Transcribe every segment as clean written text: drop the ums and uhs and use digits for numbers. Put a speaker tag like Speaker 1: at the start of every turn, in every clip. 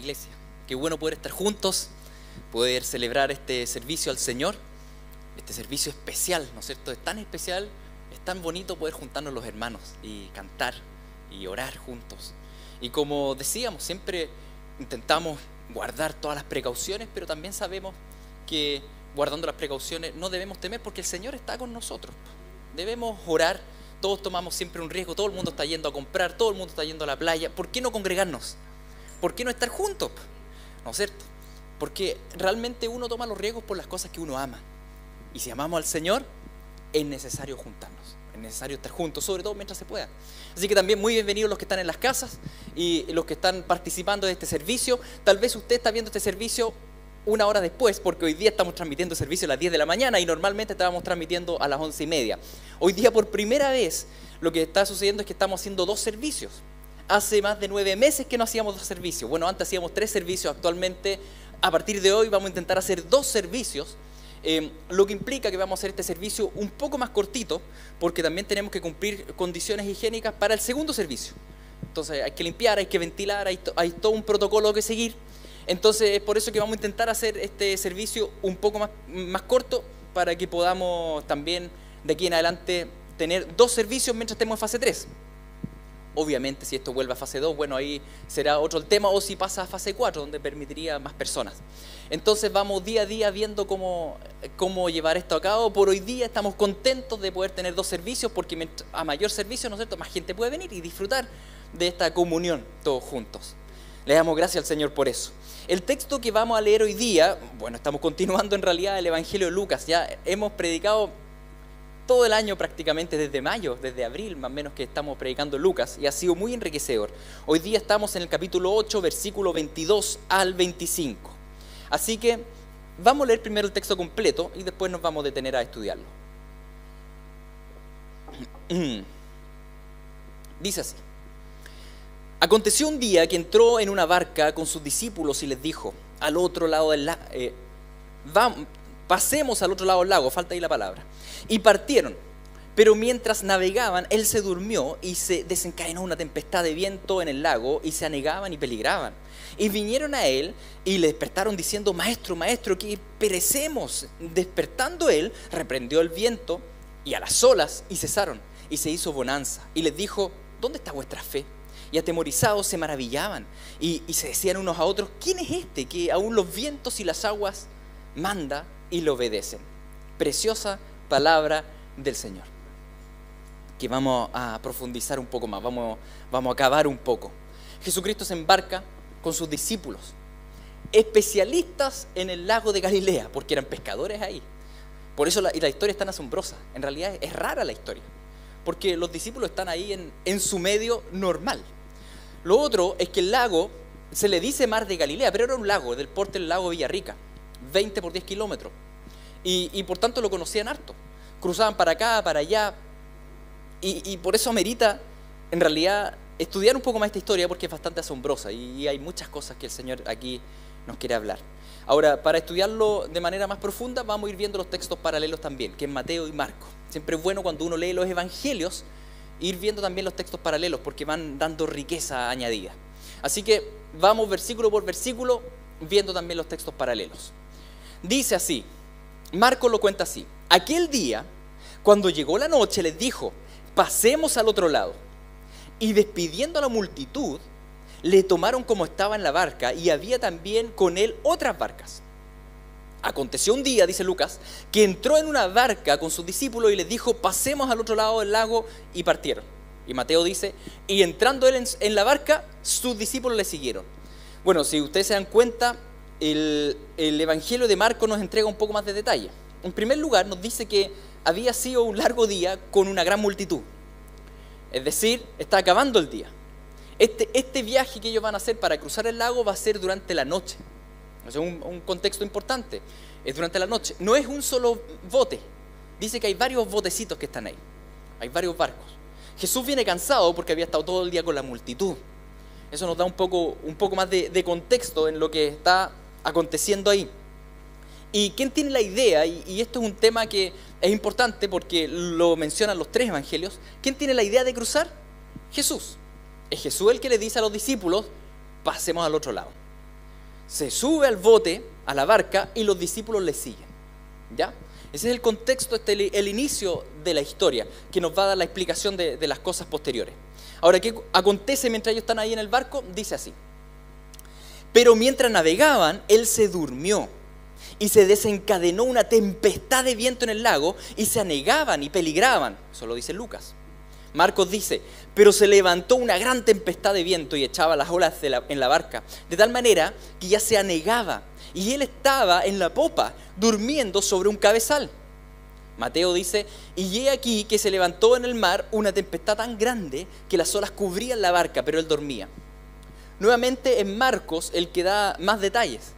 Speaker 1: iglesia. Qué bueno poder estar juntos, poder celebrar este servicio al Señor, este servicio especial, ¿no es cierto? Es tan especial, es tan bonito poder juntarnos los hermanos y cantar y orar juntos. Y como decíamos, siempre intentamos guardar todas las precauciones, pero también sabemos que guardando las precauciones no debemos temer porque el Señor está con nosotros. Debemos orar, todos tomamos siempre un riesgo, todo el mundo está yendo a comprar, todo el mundo está yendo a la playa. ¿Por qué no congregarnos? ¿Por qué no estar juntos? ¿No es cierto? Porque realmente uno toma los riesgos por las cosas que uno ama. Y si amamos al Señor, es necesario juntarnos, es necesario estar juntos, sobre todo mientras se pueda. Así que también muy bienvenidos los que están en las casas y los que están participando de este servicio. Tal vez usted está viendo este servicio una hora después, porque hoy día estamos transmitiendo el servicio a las 10 de la mañana y normalmente estábamos transmitiendo a las 11:30. Hoy día por primera vez lo que está sucediendo es que estamos haciendo 2 servicios. Hace más de 9 meses que no hacíamos 2 servicios. Bueno, antes hacíamos 3 servicios, actualmente a partir de hoy vamos a intentar hacer 2 servicios, lo que implica que vamos a hacer este servicio un poco más cortito, porque también tenemos que cumplir condiciones higiénicas para el segundo servicio. Entonces hay que limpiar, hay que ventilar, hay todo un protocolo que seguir. Entonces es por eso que vamos a intentar hacer este servicio un poco más corto, para que podamos también de aquí en adelante tener 2 servicios mientras estemos en fase 3. Obviamente si esto vuelve a fase 2, bueno, ahí será otro el tema, o si pasa a fase 4, donde permitiría más personas. Entonces vamos día a día viendo cómo llevar esto a cabo. Por hoy día estamos contentos de poder tener 2 servicios, porque a mayor servicio, ¿no es cierto?, más gente puede venir y disfrutar de esta comunión todos juntos. Le damos gracias al Señor por eso. El texto que vamos a leer hoy día, bueno, estamos continuando en realidad el Evangelio de Lucas. Ya hemos predicado todo el año prácticamente, desde mayo, desde abril más o menos, que estamos predicando Lucas, y ha sido muy enriquecedor. Hoy día estamos en el capítulo 8, versículo 22 al 25. Así que vamos a leer primero el texto completo y después nos vamos a detener a estudiarlo. Dice así: Aconteció un día que entró en una barca con sus discípulos y les dijo: al otro lado del lago, pasemos al otro lado del lago, falta ahí la palabra. Y partieron, pero mientras navegaban, él se durmió y se desencadenó una tempestad de viento en el lago, y se anegaban y peligraban. Y vinieron a él y le despertaron diciendo: Maestro, maestro, que perecemos. Despertando él, reprendió el viento y a las olas, y cesaron, y se hizo bonanza. Y les dijo: ¿dónde está vuestra fe? Y atemorizados se maravillaban y se decían unos a otros: ¿quién es este que aún los vientos y las aguas manda y le obedecen? Preciosa palabra del Señor, que vamos a profundizar un poco más, vamos a acabar un poco. Jesucristo se embarca con sus discípulos, especialistas en el lago de Galilea, porque eran pescadores ahí. Por eso la historia es tan asombrosa. En realidad es rara la historia, porque los discípulos están ahí en su medio normal. Lo otro es que el lago se le dice Mar de Galilea, pero era un lago del porte del lago Villarrica, 20 por 10 kilómetros. Y por tanto lo conocían harto. Cruzaban para acá, para allá. Y por eso amerita, en realidad, estudiar un poco más esta historia, porque es bastante asombrosa. Y hay muchas cosas que el Señor aquí nos quiere hablar. Ahora, para estudiarlo de manera más profunda, vamos a ir viendo los textos paralelos también, que es Mateo y Marcos. Siempre es bueno cuando uno lee los evangelios, ir viendo también los textos paralelos, porque van dando riqueza añadida. Así que vamos versículo por versículo, viendo también los textos paralelos. Dice así, Marcos lo cuenta así: aquel día, cuando llegó la noche, les dijo: pasemos al otro lado. Y despidiendo a la multitud, le tomaron como estaba en la barca, y había también con él otras barcas. Aconteció un día, dice Lucas, que entró en una barca con sus discípulos y les dijo: pasemos al otro lado del lago, y partieron. Y Mateo dice: y entrando él en la barca, sus discípulos le siguieron. Bueno, si ustedes se dan cuenta, el Evangelio de Marcos nos entrega un poco más de detalle. En primer lugar, nos dice que había sido un largo día con una gran multitud. Es decir, está acabando el día. Este viaje que ellos van a hacer para cruzar el lago va a ser durante la noche. Es un contexto importante. Es durante la noche. No es un solo bote. Dice que hay varios botecitos que están ahí. Hay varios barcos. Jesús viene cansado porque había estado todo el día con la multitud. Eso nos da un poco más de contexto en lo que está aconteciendo ahí. ¿Y quién tiene la idea? Y esto es un tema que es importante porque lo mencionan los 3 evangelios. ¿Quién tiene la idea de cruzar? Jesús. Es Jesús el que le dice a los discípulos: pasemos al otro lado. se sube al bote, a la barca, y los discípulos le siguen. ¿Ya? Ese es el contexto, el inicio de la historia, que nos va a dar la explicación de las cosas posteriores. Ahora, ¿qué acontece mientras ellos están ahí en el barco? Dice así: pero mientras navegaban, él se durmió, y se desencadenó una tempestad de viento en el lago, y se anegaban y peligraban. Eso lo dice Lucas. Marcos dice: pero se levantó una gran tempestad de viento y echaba las olas en la barca, de tal manera que ya se anegaba, y él estaba en la popa, durmiendo sobre un cabezal. Mateo dice: y he aquí que se levantó en el mar una tempestad tan grande que las olas cubrían la barca, pero él dormía. Nuevamente en Marcos el que da más detalles.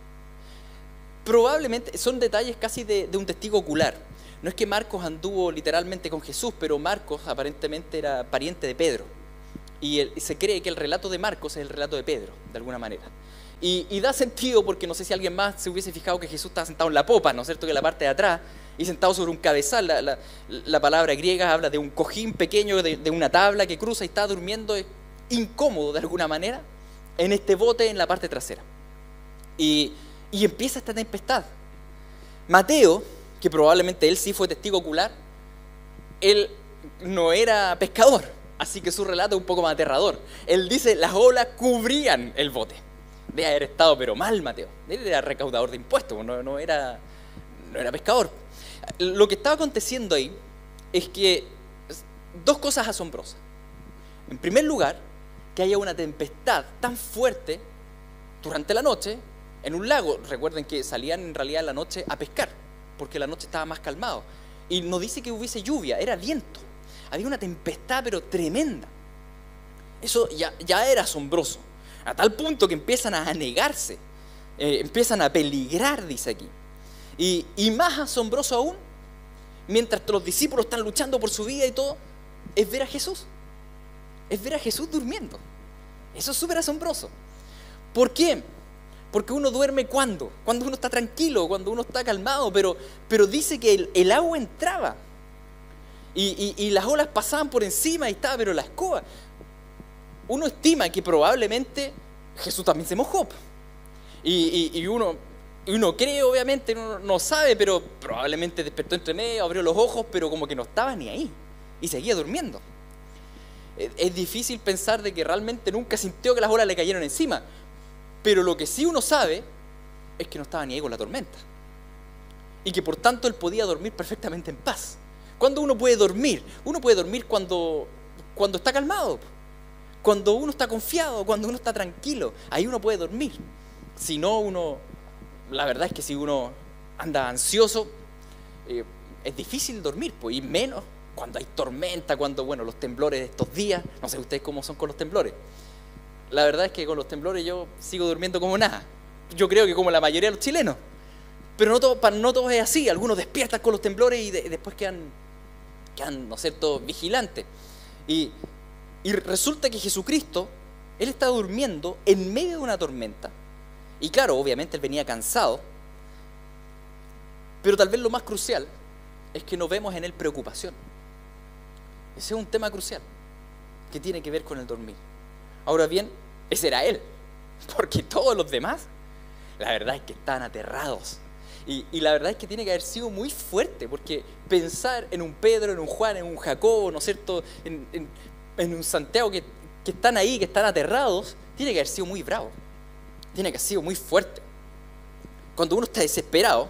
Speaker 1: Probablemente son detalles casi de un testigo ocular. No es que Marcos anduvo literalmente con Jesús, pero Marcos aparentemente era pariente de Pedro. Y se cree que el relato de Marcos es el relato de Pedro, de alguna manera. Y da sentido porque no sé si alguien más se hubiese fijado que Jesús estaba sentado en la popa, ¿no es cierto?, que en la parte de atrás, y sentado sobre un cabezal. La palabra griega habla de un cojín pequeño, de una tabla que cruza y está durmiendo incómodo de alguna manera en este bote en la parte trasera. Y empieza esta tempestad. Mateo, que probablemente él sí fue testigo ocular, él no era pescador, así que su relato es un poco más aterrador. Él dice: las olas cubrían el bote. Debe haber estado pero mal Mateo. Él era recaudador de impuestos, no era pescador. Lo que estaba aconteciendo ahí es que dos cosas asombrosas. En primer lugar, que haya una tempestad tan fuerte durante la noche en un lago. Recuerden que salían en realidad en la noche a pescar, porque la noche estaba más calmado. Y no dice que hubiese lluvia, era viento. Había una tempestad pero tremenda. Eso ya era asombroso, a tal punto que empiezan a anegarse, empiezan a peligrar, dice aquí. Y más asombroso aún, mientras los discípulos están luchando por su vida y todo, es ver a Jesús. Es ver a Jesús durmiendo. Eso es súper asombroso. ¿Por qué? Porque uno duerme cuando uno está tranquilo, cuando uno está calmado, pero dice que el agua entraba y las olas pasaban por encima y estaba, pero la escoba. Uno estima que probablemente Jesús también se mojó. Y uno cree, obviamente, uno no sabe, pero probablemente despertó entre medio, abrió los ojos, pero como que no estaba ni ahí y seguía durmiendo. Es difícil pensar de que realmente nunca sintió que las olas le cayeron encima, pero lo que sí uno sabe es que no estaba ni ahí con la tormenta y que por tanto él podía dormir perfectamente en paz. ¿Cuándo uno puede dormir? Uno puede dormir cuando está calmado, cuando uno está confiado, cuando uno está tranquilo. Ahí uno puede dormir. Si no, la verdad es que si uno anda ansioso, es difícil dormir, pues, y menos cuando hay tormenta, cuando, los temblores de estos días. No sé ustedes cómo son con los temblores. La verdad es que con los temblores yo sigo durmiendo como nada. Yo creo que como la mayoría de los chilenos. Pero no todo es así. Algunos despiertan con los temblores y después quedan, ¿no es cierto?, vigilantes. Y resulta que Jesucristo, él estaba durmiendo en medio de una tormenta. Y claro, obviamente él venía cansado. Pero tal vez lo más crucial es que no vemos en él preocupación. Ese es un tema crucial que tiene que ver con el dormir. Ahora bien, ese era él, porque todos los demás, la verdad es que estaban aterrados. Y la verdad es que tiene que haber sido muy fuerte, porque pensar en un Pedro, en un Juan, en un Jacobo, ¿no es cierto?, en un Santiago que están ahí, que están aterrados, tiene que haber sido muy bravo, tiene que haber sido muy fuerte. Cuando uno está desesperado,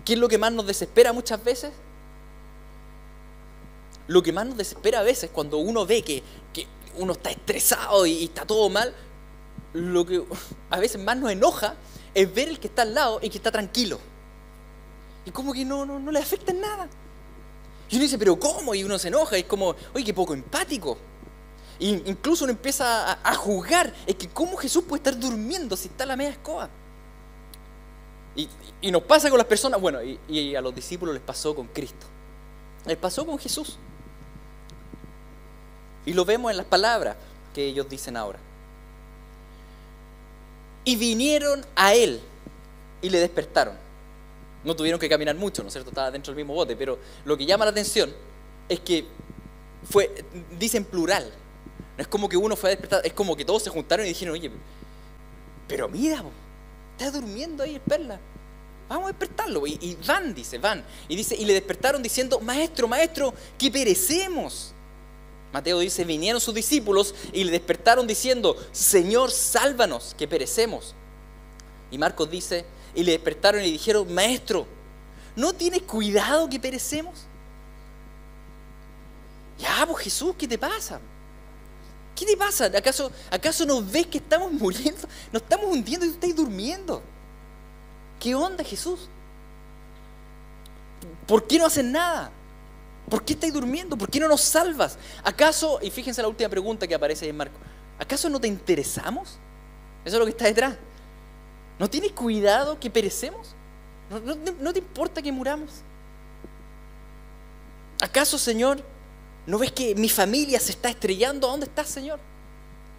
Speaker 1: ¿qué es lo que más nos desespera muchas veces? Lo que más nos desespera a veces, cuando uno ve que uno está estresado y está todo mal, lo que a veces más nos enoja es ver el que está al lado y que está tranquilo. Y como que no le afecta en nada. Y uno dice, ¿pero cómo? Y uno se enoja, y es como, oye, qué poco empático. Y incluso uno empieza a juzgar, es que ¿cómo Jesús puede estar durmiendo si está a la media escoba? Y nos pasa con las personas, y a los discípulos les pasó con Cristo. Les pasó con Jesús. Y lo vemos en las palabras que ellos dicen ahora. Y vinieron a él y le despertaron. No tuvieron que caminar mucho, ¿no es cierto? Estaba dentro del mismo bote, pero lo que llama la atención es que dice en plural. No es como que uno fue a despertar, es como que todos se juntaron y dijeron, oye, Pero mira, po, está durmiendo ahí el perla. Vamos a despertarlo. Y van, dice, van. Y dice, y le despertaron diciendo, maestro, maestro, que perecemos. Mateo dice, vinieron sus discípulos y le despertaron diciendo, Señor, sálvanos, que perecemos. Y Marcos dice, y le despertaron y le dijeron, maestro, ¿no tienes cuidado que perecemos? Ya, pues Jesús, ¿qué te pasa? ¿Qué te pasa? ¿Acaso no ves que estamos muriendo? Nos estamos hundiendo y tú estás durmiendo. ¿Qué onda, Jesús? ¿Por qué no haces nada? ¿Por qué estáis durmiendo? ¿Por qué no nos salvas? ¿Acaso, y fíjense la última pregunta que aparece ahí en Marcos, ¿acaso no te interesamos? Eso es lo que está detrás. ¿No tienes cuidado que perecemos? ¿No te importa que muramos? ¿Acaso, Señor, no ves que mi familia se está estrellando? ¿A dónde estás, Señor?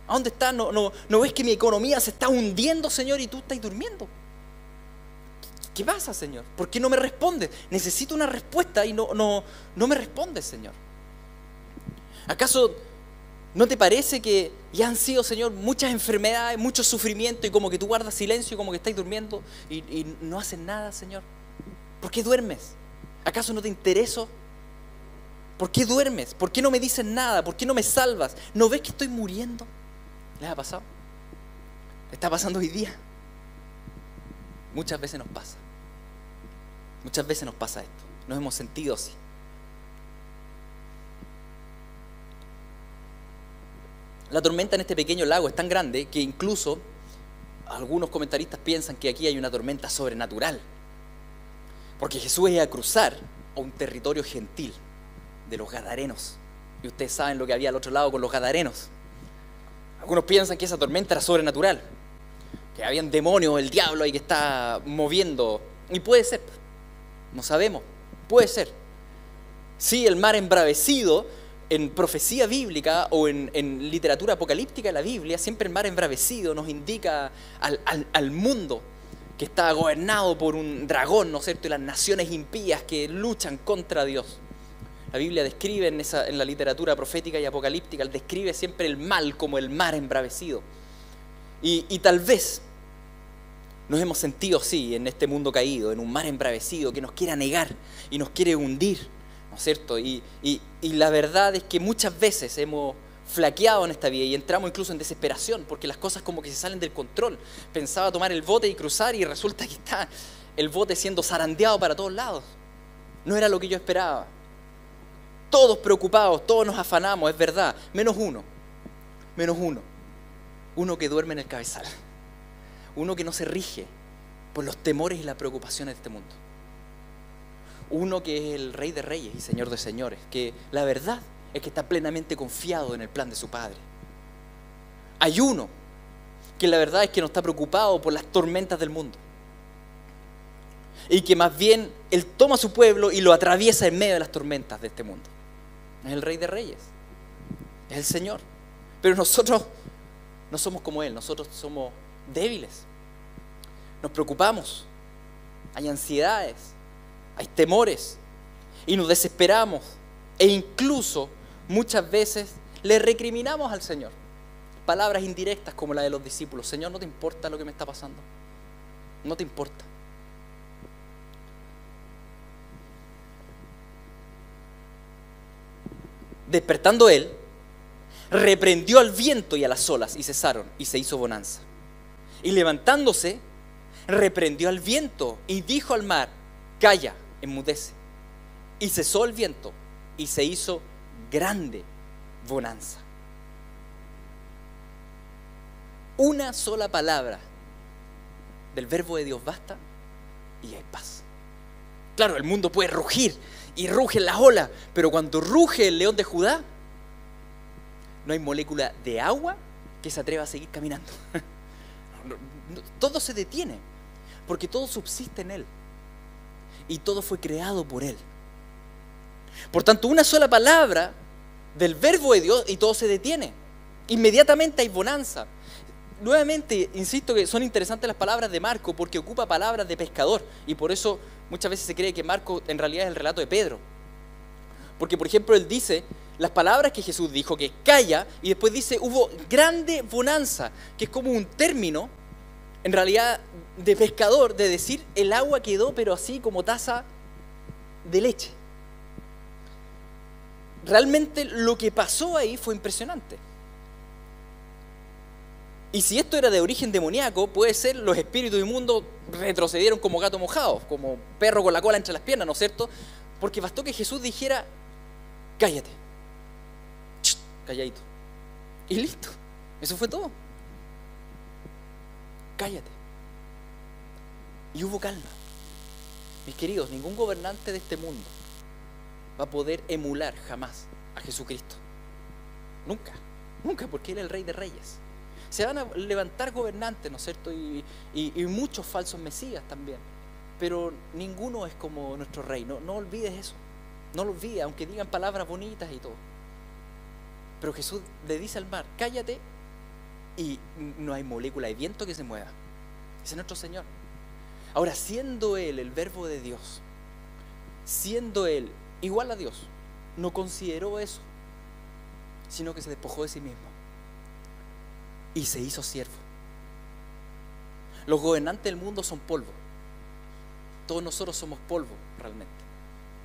Speaker 1: ¿A dónde estás? ¿No ves que mi economía se está hundiendo, Señor, y tú estás durmiendo? ¿Qué pasa, Señor? ¿Por qué no me respondes? Necesito una respuesta y no me respondes, Señor. ¿Acaso no te parece que ya han sido, Señor, muchas enfermedades, mucho sufrimiento y como que tú guardas silencio y como que estás durmiendo y no haces nada, Señor? ¿Por qué duermes? ¿Acaso no te intereso? ¿Por qué duermes? ¿Por qué no me dices nada? ¿Por qué no me salvas? ¿No ves que estoy muriendo? ¿Les ha pasado? ¿Está pasando hoy día? Muchas veces nos pasa. Muchas veces nos pasa esto. Nos hemos sentido así. La tormenta en este pequeño lago es tan grande que incluso algunos comentaristas piensan que aquí hay una tormenta sobrenatural. Porque Jesús iba a cruzar a un territorio gentil de los gadarenos. Y ustedes saben lo que había al otro lado con los gadarenos. Algunos piensan que esa tormenta era sobrenatural, que habían demonios, el diablo ahí que está moviendo. Y puede ser, no sabemos, puede ser. Sí, el mar embravecido, en profecía bíblica o en literatura apocalíptica de la Biblia, siempre el mar embravecido nos indica al mundo que está gobernado por un dragón, ¿no es cierto? Y las naciones impías que luchan contra Dios. La Biblia describe en la literatura profética y apocalíptica, describe siempre el mal como el mar embravecido. Y tal vez nos hemos sentido así en este mundo caído, en un mar embravecido que nos quiere anegar y nos quiere hundir, ¿no es cierto? Y la verdad es que muchas veces hemos flaqueado en esta vida y entramos incluso en desesperación porque las cosas como que se salen del control. Pensaba tomar el bote y cruzar y resulta que está el bote siendo zarandeado para todos lados. No era lo que yo esperaba. Todos preocupados, todos nos afanamos, es verdad, menos uno. Uno que duerme en el cabezal. Uno que no se rige por los temores y las preocupaciones de este mundo. Uno que es el Rey de Reyes y Señor de Señores, que la verdad es que está plenamente confiado en el plan de su Padre. Hay uno que la verdad es que no está preocupado por las tormentas del mundo. Y que más bien Él toma a su pueblo y lo atraviesa en medio de las tormentas de este mundo. Es el Rey de Reyes, es el Señor. Pero nosotros no somos como Él, nosotros somos débiles. Nos preocupamos, hay ansiedades, hay temores y nos desesperamos e incluso muchas veces le recriminamos al Señor. Palabras indirectas como la de los discípulos. Señor, ¿no te importa lo que me está pasando? No te importa. Despertando él, reprendió al viento y a las olas y cesaron y se hizo bonanza. Y levantándose, reprendió al viento y dijo al mar, calla, enmudece. Y cesó el viento y se hizo grande bonanza. Una sola palabra del verbo de Dios basta y hay paz. Claro, el mundo puede rugir y rugen las olas, pero cuando ruge el león de Judá, no hay molécula de agua que se atreva a seguir caminando. Todo se detiene, porque todo subsiste en Él y todo fue creado por Él. Por tanto, una sola palabra del verbo de Dios y todo se detiene. Inmediatamente hay bonanza. Nuevamente, insisto que son interesantes las palabras de Marco porque ocupa palabras de pescador y por eso muchas veces se cree que Marco en realidad es el relato de Pedro. Porque, por ejemplo, él dice las palabras que Jesús dijo, que calla, y después dice hubo grande bonanza, que es como un término en realidad de pescador, de decir el agua quedó pero así como taza de leche. Realmente lo que pasó ahí fue impresionante. Y si esto era de origen demoníaco, puede ser los espíritus inmundos retrocedieron como gato mojado, como perro con la cola entre las piernas, ¿no es cierto? Porque bastó que Jesús dijera, cállate, calladito, y listo, eso fue todo. Cállate. Y hubo calma. Mis queridos, ningún gobernante de este mundo va a poder emular jamás a Jesucristo. Nunca, nunca, porque Él es el Rey de Reyes. Se van a levantar gobernantes, ¿no es cierto? Y muchos falsos mesías también. Pero ninguno es como nuestro Rey. No olvides eso. No lo olvides, aunque digan palabras bonitas y todo. Pero Jesús le dice al mar, cállate, y no hay molécula de viento que se mueva. Ese es nuestro Señor. Ahora, siendo Él el Verbo de Dios, siendo Él igual a Dios, no consideró eso, sino que se despojó de sí mismo y se hizo siervo. Los gobernantes del mundo son polvo. Todos nosotros somos polvo realmente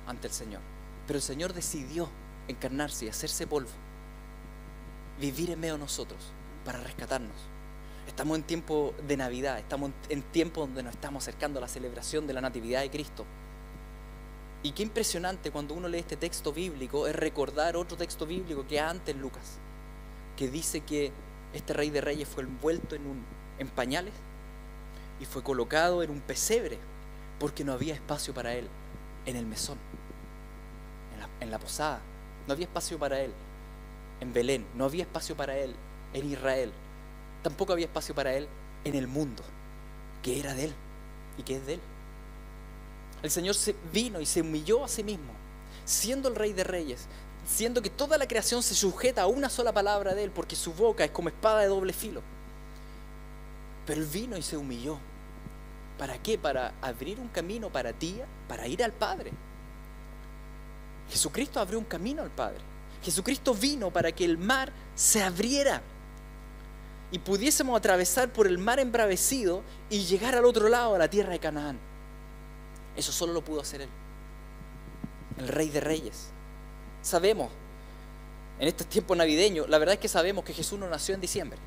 Speaker 1: ante el Señor. Pero el Señor decidió encarnarse y hacerse polvo, vivir en medio de nosotros para rescatarnos. Estamos en tiempo de Navidad, estamos en tiempo donde nos estamos acercando a la celebración de la Natividad de Cristo. Y qué impresionante cuando uno lee este texto bíblico es recordar otro texto bíblico que antes en Lucas, que dice que este Rey de Reyes fue envuelto en pañales y fue colocado en un pesebre porque no había espacio para Él en el mesón, en la posada. No había espacio para Él en Belén, no había espacio para Él en Israel. Tampoco había espacio para Él en el mundo, que era de Él y que es de Él. El Señor vino y se humilló a sí mismo, siendo el Rey de Reyes, siendo que toda la creación se sujeta a una sola palabra de Él, porque su boca es como espada de doble filo. Pero Él vino y se humilló. ¿Para qué? Para abrir un camino para ti, para ir al Padre. Jesucristo abrió un camino al Padre. Jesucristo vino para que el mar se abriera y pudiésemos atravesar por el mar embravecido y llegar al otro lado, a la tierra de Canaán. Eso solo lo pudo hacer Él, el Rey de Reyes. Sabemos, en estos tiempos navideños, la verdad es que sabemos que Jesús no nació en diciembre.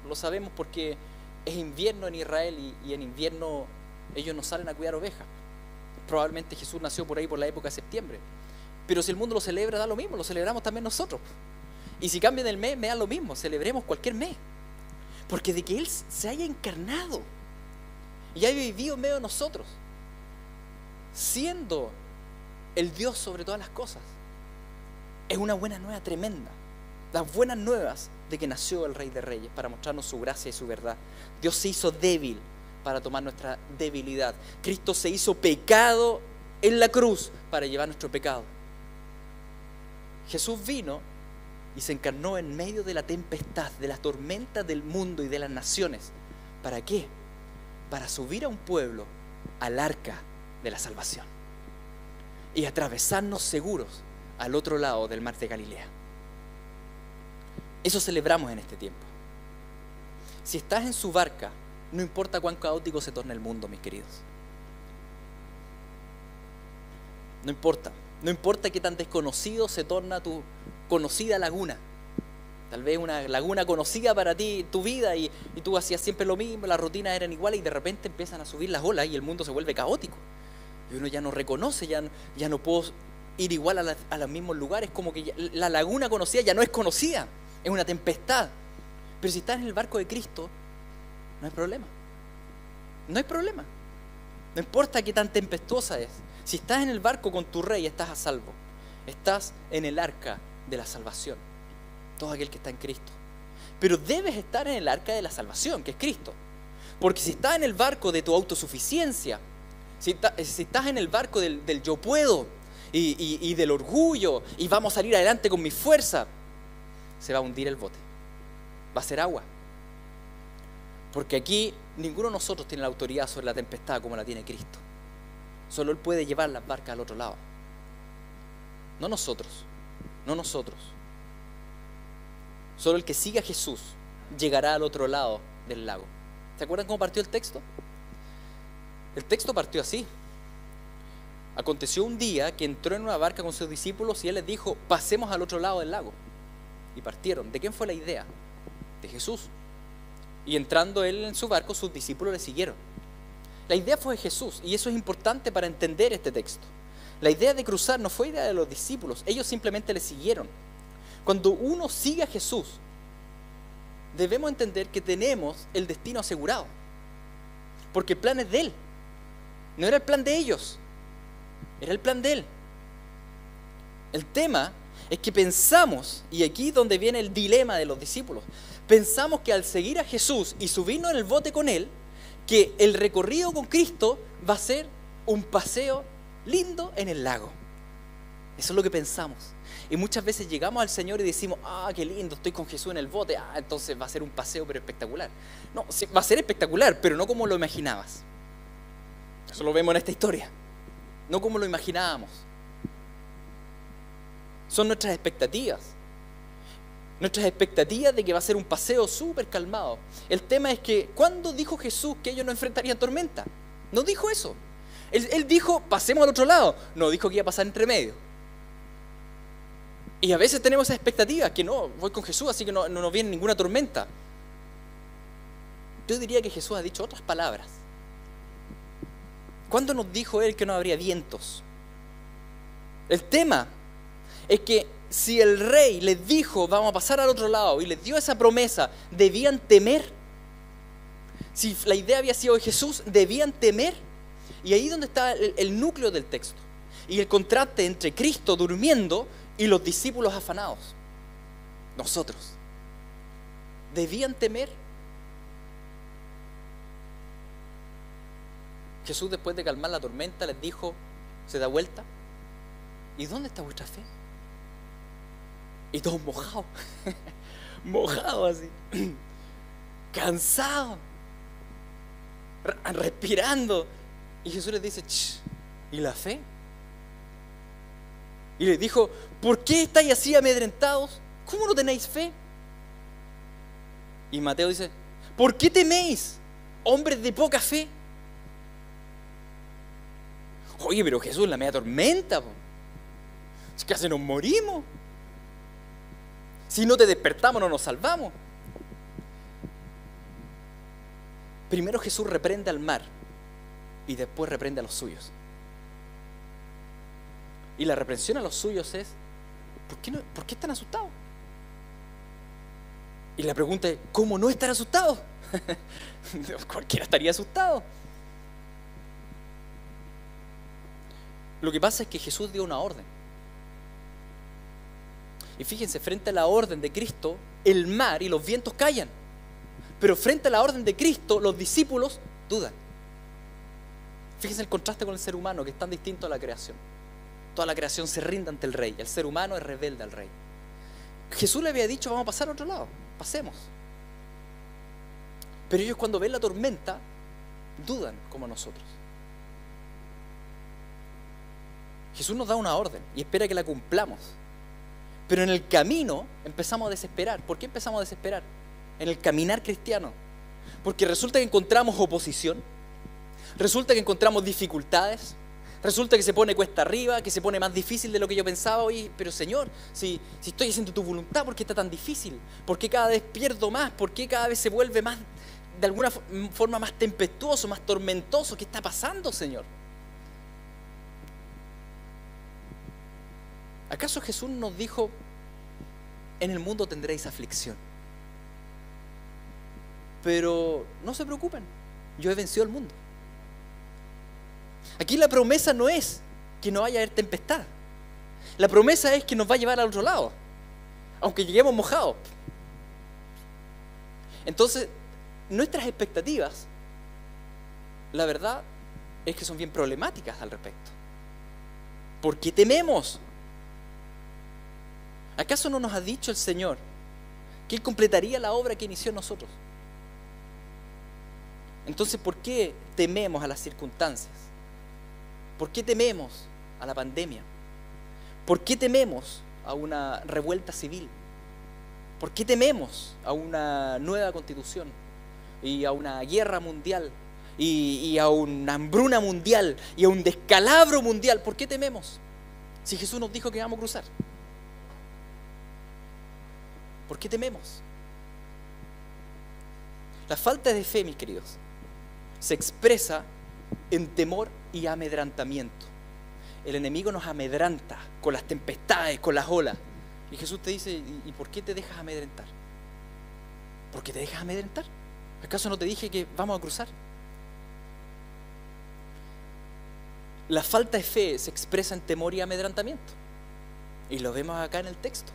Speaker 1: Lo sabemos porque es invierno en Israel y en invierno ellos no salen a cuidar ovejas. Probablemente Jesús nació por ahí por la época de septiembre. Pero si el mundo lo celebra, da lo mismo, lo celebramos también nosotros. Y si cambian el mes, me da lo mismo, celebremos cualquier mes. Porque de que Él se haya encarnado y haya vivido en medio de nosotros, siendo el Dios sobre todas las cosas, es una buena nueva tremenda. Las buenas nuevas de que nació el Rey de Reyes para mostrarnos su gracia y su verdad. Dios se hizo débil para tomar nuestra debilidad. Cristo se hizo pecado en la cruz para llevar nuestro pecado. Jesús vino y se encarnó en medio de la tempestad, de las tormentas del mundo y de las naciones. ¿Para qué? Para subir a un pueblo al arca de la salvación y atravesarnos seguros al otro lado del mar de Galilea. Eso celebramos en este tiempo. Si estás en su barca, no importa cuán caótico se torne el mundo, mis queridos. No importa. No importa qué tan desconocido se torna tu conocida laguna. Tal vez una laguna conocida para ti, tu vida, y tú hacías siempre lo mismo, las rutinas eran iguales y de repente empiezan a subir las olas y el mundo se vuelve caótico. Y uno ya no reconoce, ya no puedo ir igual a los mismos lugares, como que la laguna conocida ya no es conocida, es una tempestad. Pero si estás en el barco de Cristo, no hay problema. No hay problema. No importa qué tan tempestuosa es. Si estás en el barco con tu Rey, estás a salvo. Estás en el arca de la salvación. Todo aquel que está en Cristo. Pero debes estar en el arca de la salvación, que es Cristo. Porque si estás en el barco de tu autosuficiencia, si estás en el barco del yo puedo y del orgullo y vamos a salir adelante con mi fuerza, se va a hundir el bote. Va a ser agua. Porque aquí ninguno de nosotros tiene la autoridad sobre la tempestad como la tiene Cristo. Solo Él puede llevar las barcas al otro lado. No nosotros. No nosotros. Solo el que siga a Jesús llegará al otro lado del lago. ¿Se acuerdan cómo partió el texto? El texto partió así. Aconteció un día que entró en una barca con sus discípulos y él les dijo, pasemos al otro lado del lago. Y partieron. ¿De quién fue la idea? De Jesús. Y entrando él en su barco, sus discípulos le siguieron. La idea fue de Jesús, y eso es importante para entender este texto. La idea de cruzar no fue idea de los discípulos, ellos simplemente le siguieron. Cuando uno sigue a Jesús, debemos entender que tenemos el destino asegurado. Porque el plan es de Él. No era el plan de ellos, era el plan de Él. El tema es que pensamos, y aquí es donde viene el dilema de los discípulos, pensamos que al seguir a Jesús y subirnos en el bote con Él, que el recorrido con Cristo va a ser un paseo lindo en el lago. Eso es lo que pensamos. Y muchas veces llegamos al Señor y decimos, ah, qué lindo, estoy con Jesús en el bote, ah, entonces va a ser un paseo pero espectacular. No, sí, va a ser espectacular, pero no como lo imaginabas. Eso lo vemos en esta historia. No como lo imaginábamos. Son nuestras expectativas. Nuestras expectativas de que va a ser un paseo súper calmado. El tema es que, ¿cuándo dijo Jesús que ellos no enfrentarían tormenta? No dijo eso. Él dijo, pasemos al otro lado. No dijo que iba a pasar entre medio. Y a veces tenemos esa expectativa, que no, voy con Jesús, así que no nos viene ninguna tormenta. Yo diría que Jesús ha dicho otras palabras. ¿Cuándo nos dijo Él que no habría vientos? El tema es que si el rey les dijo, vamos a pasar al otro lado, y les dio esa promesa, ¿debían temer? Si la idea había sido de Jesús, ¿debían temer? Y ahí es donde está el núcleo del texto. Y el contraste entre Cristo durmiendo y los discípulos afanados. Nosotros. ¿Debían temer? Jesús, después de calmar la tormenta, les dijo, se da vuelta, ¿y dónde está vuestra fe? Y todos mojados, mojados así, cansados, respirando. Y Jesús les dice, ¿y la fe? Y les dijo, ¿por qué estáis así amedrentados? ¿Cómo no tenéis fe? Y Mateo dice, ¿por qué teméis, hombres de poca fe? Oye, pero Jesús, la media tormenta, po. Es que casi nos morimos. Si no te despertamos, no nos salvamos. Primero Jesús reprende al mar y después reprende a los suyos. Y la reprensión a los suyos es, ¿por qué están asustados? Y la pregunta es, ¿cómo no estar asustados? Cualquiera estaría asustado. Lo que pasa es que Jesús dio una orden. Y fíjense, frente a la orden de Cristo, el mar y los vientos callan. Pero frente a la orden de Cristo, los discípulos dudan. Fíjense el contraste con el ser humano, que es tan distinto a la creación. Toda la creación se rinde ante el rey. El ser humano es rebelde al rey. Jesús le había dicho, vamos a pasar a otro lado, pasemos. Pero ellos, cuando ven la tormenta, dudan como nosotros. Jesús nos da una orden y espera que la cumplamos. Pero en el camino empezamos a desesperar. ¿Por qué empezamos a desesperar? En el caminar cristiano. Porque resulta que encontramos oposición, resulta que encontramos dificultades, resulta que se pone cuesta arriba, que se pone más difícil de lo que yo pensaba. Oye, pero Señor, si estoy haciendo tu voluntad, ¿por qué está tan difícil? ¿Por qué cada vez pierdo más? ¿Por qué cada vez se vuelve más, de alguna forma más tempestuoso, más tormentoso? ¿Qué está pasando, Señor? ¿Acaso Jesús nos dijo, en el mundo tendréis aflicción? Pero no se preocupen, yo he vencido al mundo. Aquí la promesa no es que no vaya a haber tempestad. La promesa es que nos va a llevar al otro lado, aunque lleguemos mojados. Entonces, nuestras expectativas, la verdad es que son bien problemáticas al respecto. ¿Por qué tememos? ¿Acaso no nos ha dicho el Señor que Él completaría la obra que inició en nosotros? Entonces, ¿por qué tememos a las circunstancias? ¿Por qué tememos a la pandemia? ¿Por qué tememos a una revuelta civil? ¿Por qué tememos a una nueva constitución? y a una guerra mundial y a una hambruna mundial y a un descalabro mundial, ¿por qué tememos? Si Jesús nos dijo que vamos a cruzar. ¿Por qué tememos? La falta de fe, mis queridos, se expresa en temor y amedrentamiento. El enemigo nos amedrenta con las tempestades, con las olas. Y Jesús te dice, ¿y por qué te dejas amedrentar? ¿Por qué te dejas amedrentar? ¿Acaso no te dije que vamos a cruzar? La falta de fe se expresa en temor y amedrentamiento. Y lo vemos acá en el texto.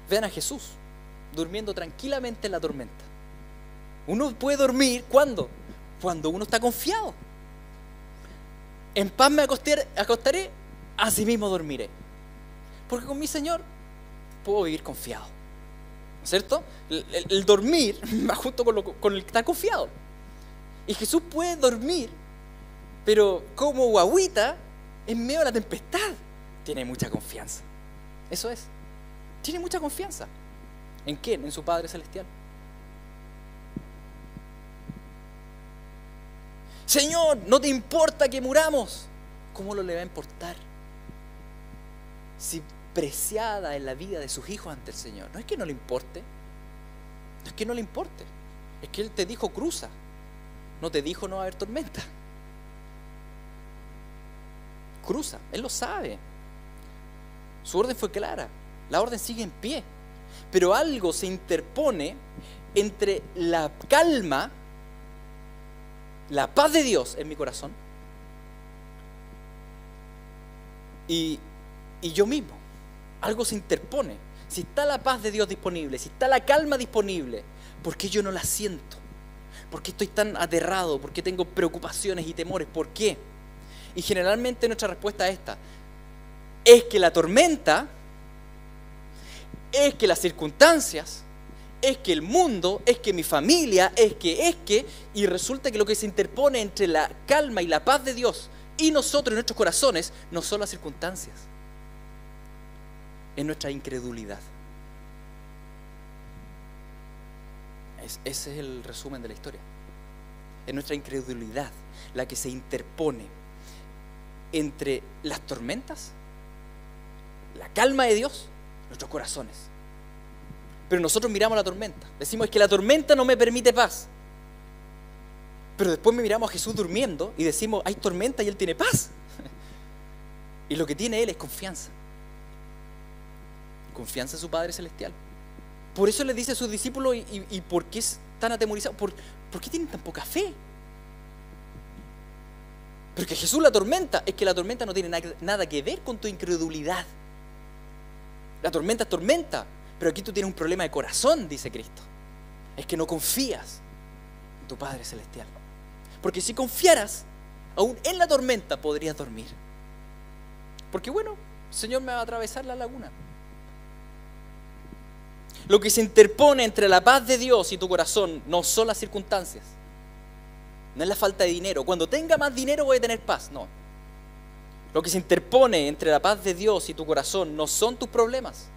Speaker 1: Vean a Jesús durmiendo tranquilamente en la tormenta. Uno puede dormir, ¿cuándo? Cuando uno está confiado. En paz me acostaré, así mismo dormiré. Porque con mi Señor puedo vivir confiado. ¿No es cierto? El dormir va junto con el estar confiado. Y Jesús puede dormir, pero como guagüita, en medio de la tempestad, tiene mucha confianza. Eso es. Tiene mucha confianza. ¿En quién? En su Padre Celestial. Señor, ¿no te importa que muramos? ¿Cómo no le va a importar? Si preciada en la vida de sus hijos ante el Señor. No es que no le importe. No es que no le importe. Es que Él te dijo cruza. No te dijo no va a haber tormenta. Cruza. Él lo sabe. Su orden fue clara. La orden sigue en pie. Pero algo se interpone entre la calma, la paz de Dios en mi corazón y yo mismo. Algo se interpone. Si está la paz de Dios disponible, si está la calma disponible, ¿por qué yo no la siento? ¿Por qué estoy tan aterrado? ¿Por qué tengo preocupaciones y temores? ¿Por qué? Y generalmente nuestra respuesta es esta. Es que la tormenta, es que las circunstancias, es que el mundo, es que mi familia, y resulta que lo que se interpone entre la calma y la paz de Dios y nosotros en nuestros corazones no son las circunstancias, es nuestra incredulidad. Ese es el resumen de la historia. Es nuestra incredulidad la que se interpone entre las tormentas, la calma de Dios, nuestros corazones. Pero nosotros miramos la tormenta, decimos es que la tormenta no me permite paz. Pero después miramos a Jesús durmiendo y decimos hay tormenta y Él tiene paz. Y lo que tiene Él es confianza. Confianza en su Padre Celestial. Por eso le dice a sus discípulos, ¿y por qué están atemorizados? ¿Por qué tienen tan poca fe? Porque Jesús la tormenta, es que la tormenta no tiene nada que ver con tu incredulidad. La tormenta es tormenta, pero aquí tú tienes un problema de corazón, dice Cristo. Es que no confías en tu Padre Celestial. Porque si confiaras, aún en la tormenta podrías dormir. Porque bueno, el Señor me va a atravesar la laguna. Lo que se interpone entre la paz de Dios y tu corazón no son las circunstancias. No es la falta de dinero. Cuando tenga más dinero voy a tener paz. No. Lo que se interpone entre la paz de Dios y tu corazón no son tus problemas.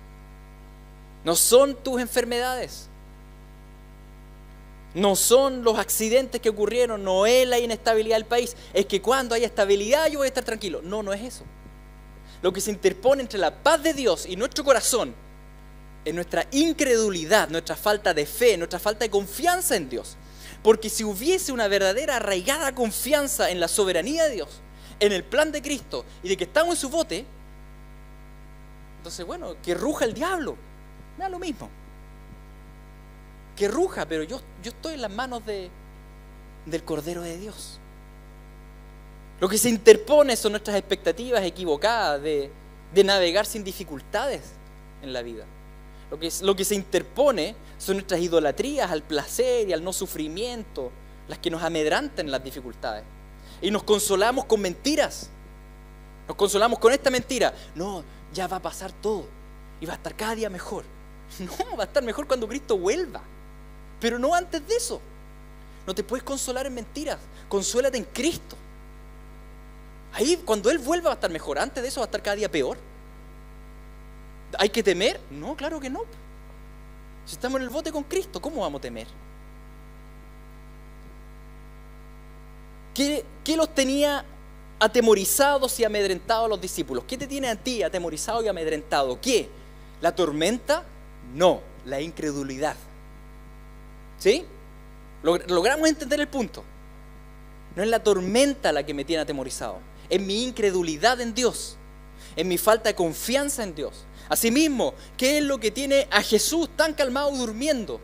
Speaker 1: No son tus enfermedades. No son los accidentes que ocurrieron. No es la inestabilidad del país. Es que cuando haya estabilidad yo voy a estar tranquilo. No, no es eso. Lo que se interpone entre la paz de Dios y nuestro corazón es nuestra incredulidad, nuestra falta de fe, nuestra falta de confianza en Dios. Porque si hubiese una verdadera arraigada confianza en la soberanía de Dios, en el plan de Cristo y de que estamos en su bote, entonces bueno, que ruja el diablo, me da lo mismo. Que ruja, pero yo estoy en las manos del Cordero de Dios. Lo que se interpone son nuestras expectativas equivocadas de navegar sin dificultades en la vida. Lo que se interpone son nuestras idolatrías al placer y al no sufrimiento, las que nos amedrantan en las dificultades. Y nos consolamos con mentiras. Nos consolamos con esta mentira. No, ya va a pasar todo y va a estar cada día mejor. No, va a estar mejor cuando Cristo vuelva. Pero no antes de eso. No te puedes consolar en mentiras. Consuélate en Cristo. Ahí, cuando Él vuelva va a estar mejor. Antes de eso va a estar cada día peor. ¿Hay que temer? No, claro que no. Si estamos en el bote con Cristo, ¿cómo vamos a temer? ¿Qué los tenía atemorizados y amedrentados a los discípulos? ¿Qué te tiene a ti atemorizado y amedrentado? ¿Qué? ¿La tormenta? No, la incredulidad. ¿Sí? Logramos entender el punto. No es la tormenta la que me tiene atemorizado, es mi incredulidad en Dios, es mi falta de confianza en Dios. Asimismo, ¿qué es lo que tiene a Jesús tan calmado durmiendo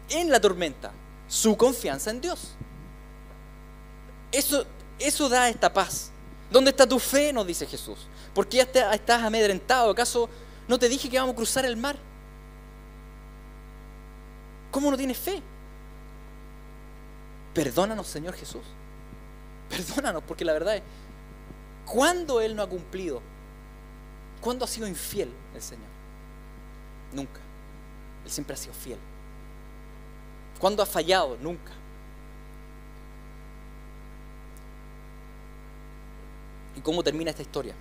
Speaker 1: en la tormenta? Su confianza en Dios. Eso da esta paz. ¿Dónde está tu fe?, nos dice Jesús. ¿Por qué ya estás amedrentado? ¿Acaso no te dije que vamos a cruzar el mar? ¿Cómo no tienes fe? Perdónanos, Señor Jesús. Perdónanos, porque la verdad es, ¿cuándo Él no ha cumplido? ¿Cuándo ha sido infiel el Señor? Nunca. Él siempre ha sido fiel. ¿Cuándo ha fallado? Nunca. ¿Y cómo termina esta historia?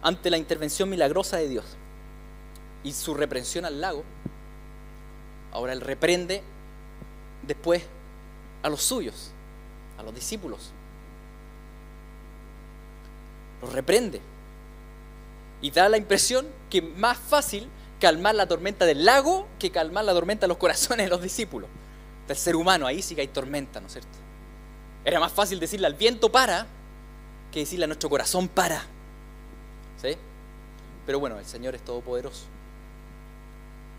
Speaker 1: Ante la intervención milagrosa de Dios y su reprensión al lago, ahora Él reprende después a los suyos, a los discípulos. Los reprende. Y da la impresión que es más fácil calmar la tormenta del lago que calmar la tormenta de los corazones de los discípulos. Del ser humano, ahí sí que hay tormenta, ¿no es cierto? Era más fácil decirle al viento para que decirle a nuestro corazón para. ¿Sí? Pero bueno, el Señor es todopoderoso.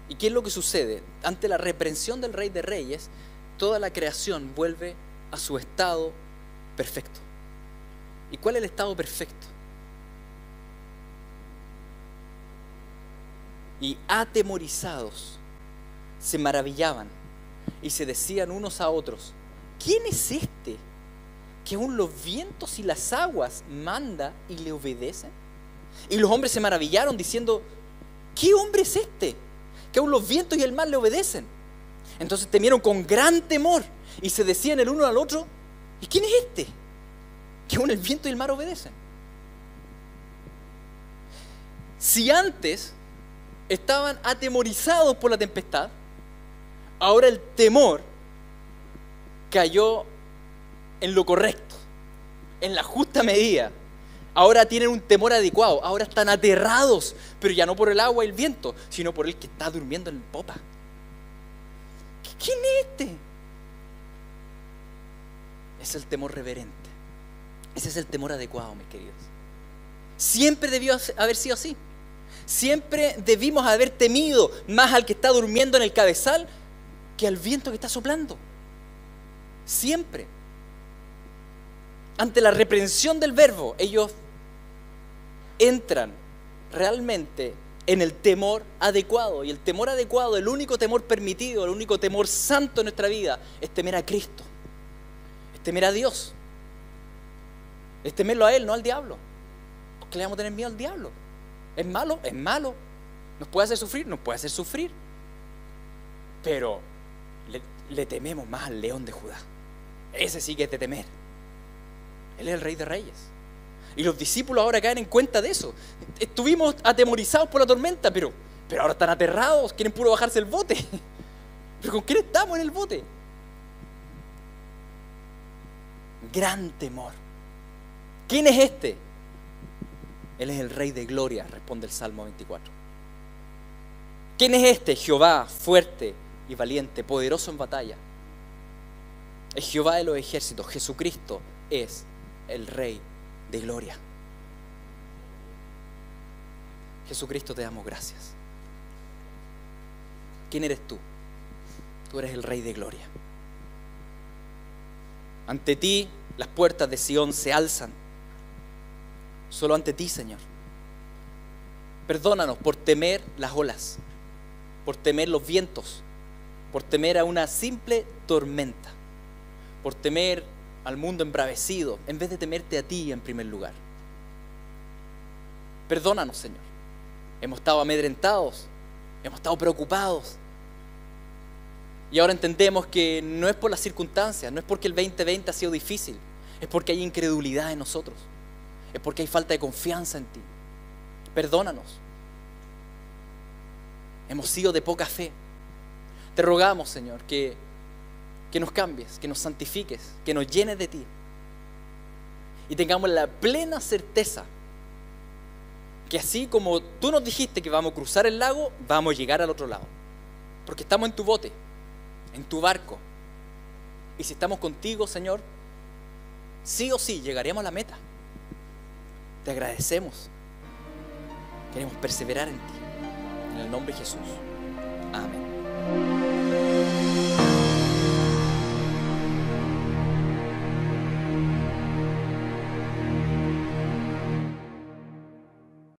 Speaker 1: ¿Y qué es lo que sucede? Ante la reprensión del Rey de Reyes, toda la creación vuelve a su estado perfecto. ¿Y cuál es el estado perfecto? Y atemorizados se maravillaban y se decían unos a otros: ¿quién es este que aún los vientos y las aguas manda y le obedecen? Y los hombres se maravillaron diciendo: ¿qué hombre es este que aún los vientos y el mar le obedecen? Entonces temieron con gran temor y se decían el uno al otro: ¿y quién es este que aún el viento y el mar obedecen? Si antes estaban atemorizados por la tempestad, ahora el temor cayó en lo correcto, en la justa medida. Ahora tienen un temor adecuado, ahora están aterrados, pero ya no por el agua y el viento, sino por el que está durmiendo en popa. ¿Quién es este? Es el temor reverente. Ese es el temor adecuado, mis queridos. Siempre debió haber sido así. Siempre debimos haber temido más al que está durmiendo en el cabezal que al viento que está soplando. Siempre. Ante la reprensión del verbo, ellos entran realmente en el temor adecuado. Y el temor adecuado, el único temor permitido, el único temor santo en nuestra vida, es temer a Cristo. Es temer a Dios. Es temerlo a Él, no al diablo. ¿Por qué le vamos a tener miedo al diablo? ¿Es malo? Es malo. ¿Nos puede hacer sufrir? Nos puede hacer sufrir. Pero le tememos más al león de Judá. Ese sí que es de temer. Él es el Rey de Reyes. Y los discípulos ahora caen en cuenta de eso. Estuvimos atemorizados por la tormenta, pero ahora están aterrados, quieren puro bajarse el bote. ¿Pero con quién estamos en el bote? Gran temor. ¿Quién es este? Él es el Rey de Gloria, responde el Salmo 24. ¿Quién es este? Jehová, fuerte y valiente, poderoso en batalla. Es Jehová de los ejércitos. Jesucristo es el Rey de Gloria. Jesucristo, te damos gracias. ¿Quién eres tú? Tú eres el Rey de Gloria. Ante ti las puertas de Sión se alzan. Solo ante ti, Señor. Perdónanos por temer las olas, por temer los vientos, por temer a una simple tormenta, por temer al mundo embravecido, en vez de temerte a ti en primer lugar. Perdónanos, Señor. Hemos estado amedrentados, hemos estado preocupados. Y ahora entendemos que no es por las circunstancias, no es porque el 2020 ha sido difícil, es porque hay incredulidad en nosotros. Es porque hay falta de confianza en ti. Perdónanos. hemos sido de poca fe. Te rogamos, Señor, que nos cambies, que nos santifiques, que nos llenes de ti. Y tengamos la plena certeza que así como tú nos dijiste que vamos a cruzar el lago, vamos a llegar al otro lado. Porque estamos en tu bote, en tu barco. Y si estamos contigo, Señor, sí o sí llegaremos a la meta. Te agradecemos. Queremos perseverar en ti. En el nombre de Jesús. Amén.